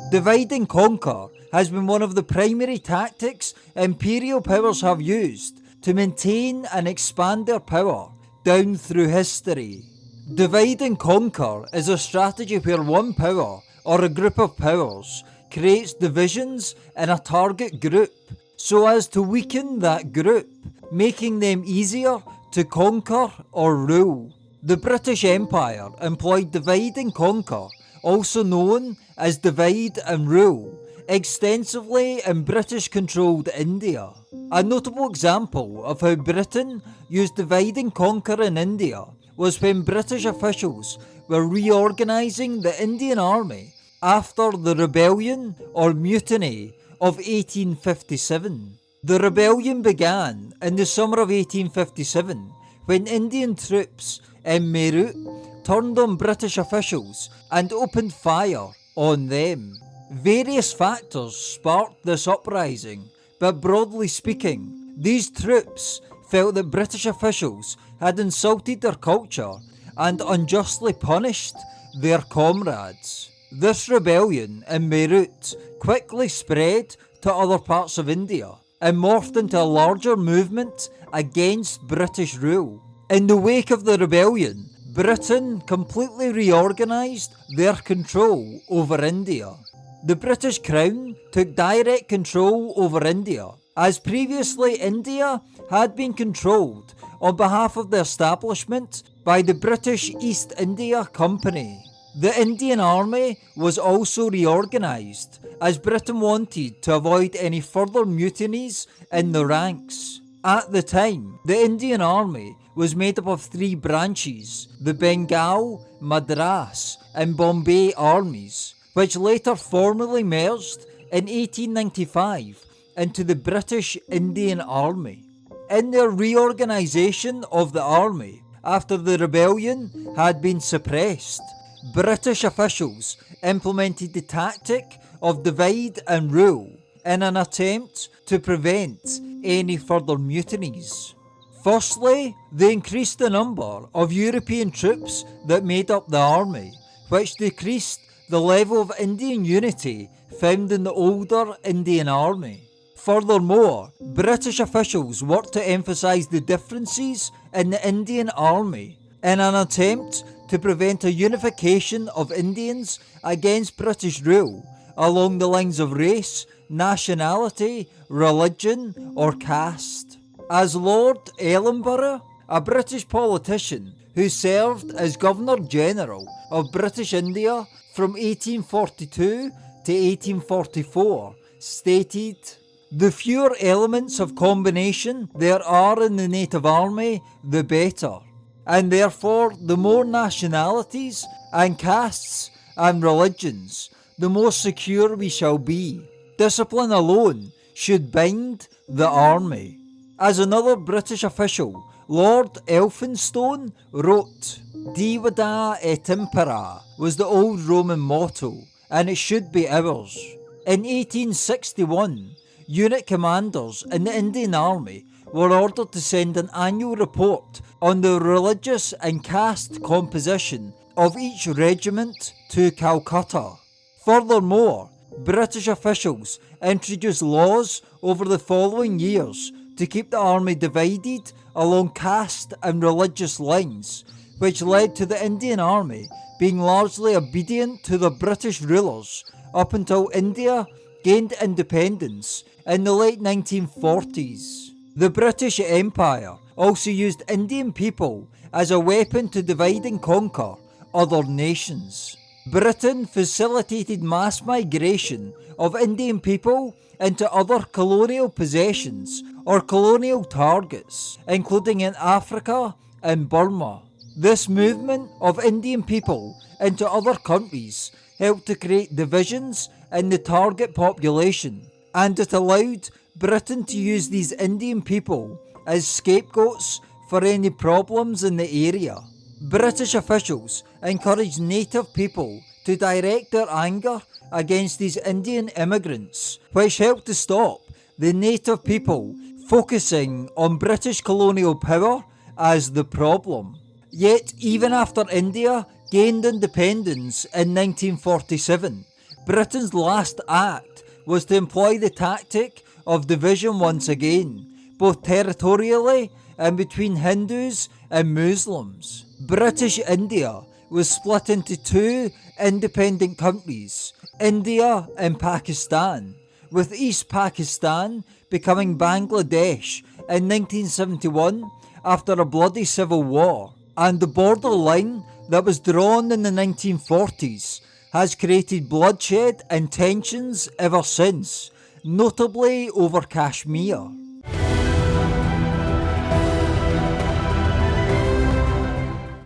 Divide and conquer has been one of the primary tactics imperial powers have used to maintain and expand their power down through history. Divide and conquer is a strategy where one power or a group of powers creates divisions in a target group so as to weaken that group, making them easier to conquer or rule. The British Empire employed divide and conquer, also known as divide and rule, extensively in British-controlled India. A notable example of how Britain used divide and conquer in India was when British officials were reorganising the Indian Army after the rebellion or mutiny of 1857. The rebellion began in the summer of 1857 when Indian troops in Meerut turned on British officials and opened fire on them. Various factors sparked this uprising, but broadly speaking, these troops felt that British officials had insulted their culture and unjustly punished their comrades. This rebellion in Meerut quickly spread to other parts of India and morphed into a larger movement against British rule. In the wake of the rebellion, Britain completely reorganised their control over India. The British Crown took direct control over India, as previously India had been controlled on behalf of the establishment by the British East India Company. The Indian Army was also reorganised, as Britain wanted to avoid any further mutinies in the ranks. At the time, the Indian Army was made up of three branches, the Bengal, Madras and Bombay armies, which later formally merged in 1895 into the British Indian Army. In their reorganisation of the army after the rebellion had been suppressed, British officials implemented the tactic of divide and rule in an attempt to prevent any further mutinies. Firstly, they increased the number of European troops that made up the army, which decreased the level of Indian unity found in the older Indian Army. Furthermore, British officials worked to emphasise the differences in the Indian Army in an attempt to prevent a unification of Indians against British rule along the lines of race, nationality, religion or caste. As Lord Ellenborough, a British politician who served as Governor-General of British India from 1842 to 1844, stated, "The fewer elements of combination there are in the native army, the better, and therefore the more nationalities and castes and religions, the more secure we shall be. Discipline alone should bind the army." As another British official, Lord Elphinstone, wrote, "Divida et impera" was the old Roman motto, and it should be ours. In 1861, unit commanders in the Indian Army were ordered to send an annual report on the religious and caste composition of each regiment to Calcutta. Furthermore, British officials introduced laws over the following years to keep the army divided along caste and religious lines, which led to the Indian Army being largely obedient to the British rulers up until India gained independence in the late 1940s. The British Empire also used Indian people as a weapon to divide and conquer other nations. Britain facilitated mass migration of Indian people into other colonial possessions or colonial targets, including in Africa and Burma. This movement of Indian people into other countries helped to create divisions in the target population, and it allowed Britain to use these Indian people as scapegoats for any problems in the area. British officials encouraged native people to direct their anger against these Indian immigrants, which helped to stop the native people focusing on British colonial power as the problem. Yet, even after India gained independence in 1947, Britain's last act was to employ the tactic of division once again, both territorially and between Hindus and Muslims. British India was split into two independent countries, India and Pakistan, with East Pakistan becoming Bangladesh in 1971 after a bloody civil war. And the border line that was drawn in the 1940s has created bloodshed and tensions ever since, notably over Kashmir.